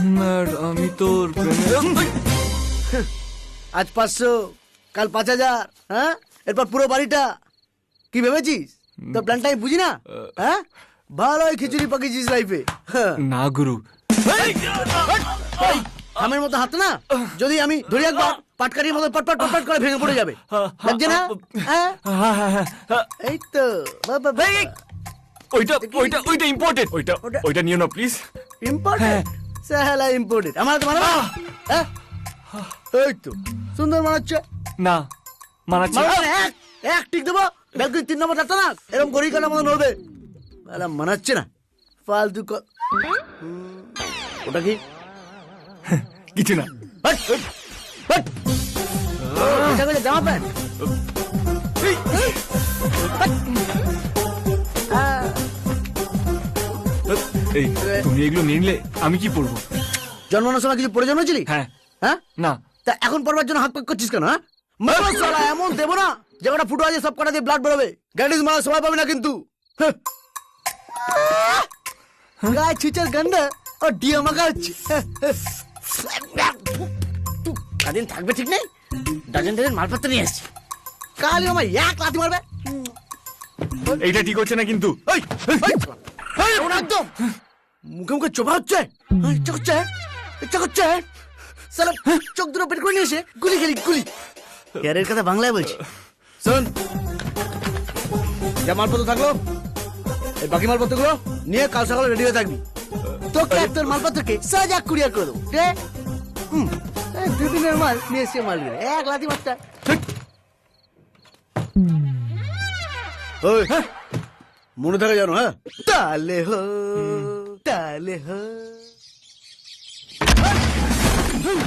জান্নাত আমি তোর আজ 500, কাল 5000, হ্যাঁ? এরপর পুরো বাড়িটা। কি ভেবেছিস? তোর প্ল্যানটা আমি বুঝি না, হ্যাঁ? ভালোই খিচুড়ি পাকিয়েছিস লাইফে। না গুরু। হামের মতো হাত না, যদি আমি ধরি একবার পাটকারির মতো পটপট পটপট করে ভেঙে পড়ে যাবে, লাগছে না? হ্যাঁ? এই তো বাবা ভাই। ওইটা ইম্পর্টেন্ট। ওইটা নিও না প্লিজ। ইম্পর্টেন্ট? সালা ইম্পর্টেন্ট আমার তো মানাবে? হ্যাঁ, এই তো সুন্দর মানাচ্ছে। না মানাচ্ছি। এক টিক দেবো, ব্যালকনি 3 নম্বর যাচ্ছে না, এরকম গড়ি কাটা মতো নড়বে। মানাচ্ছে না, ফালতু। ওটা কি? কিছু না। জামা প্যান্ট। এই তুমি এগুলো নিয়ে নিলে আমি কি পড়বো? জন্মানোর সময় কিছু পরে জন্মেছিলি? হ্যাঁ। হ্যাঁ না। তা এখন পড়বার জন্য হাত পাক করছিস কেন? হ্যাঁ, মারো শালা, এমন দেবো না যে কটা ফুটো আছে সব কটা দিয়ে ব্লাড বেরোবে। গ্যাটিস মারা সময় পাবি না কিন্তু। গায়ে ছিচের গন্ধ ও ডিও মাখা হচ্ছে। কাদিন থাকবে ঠিক নেই, ডাজন মালপত্র নিয়ে এসছি। কালি আমার এক লাথি মারবে। এইটা ঠিক হচ্ছে না কিন্তু। একদম মুখে মুখে চোপা হচ্ছে, ইচ্ছা করছে, ইচ্ছা করছে। সালা চোখ দুটো পেট করে নিয়ে এসে গুলি খেলি গুলি। ক্যারের কথা বাংলায় বলছি। শোন, যা মালপত্র থাকলো এই বাকি মালপত্রগুলো নিয়ে কাল সকালে রেডি হয়ে থাকবি। তোকে তোর মালপত্রকে সাজা কুরিয়ার করে দেবো। দুদিনের মাল নিয়ে এসে মাল দিলে এক লাথি মারটা। মনে থাকে জানো? হ্যাঁ, তালে হো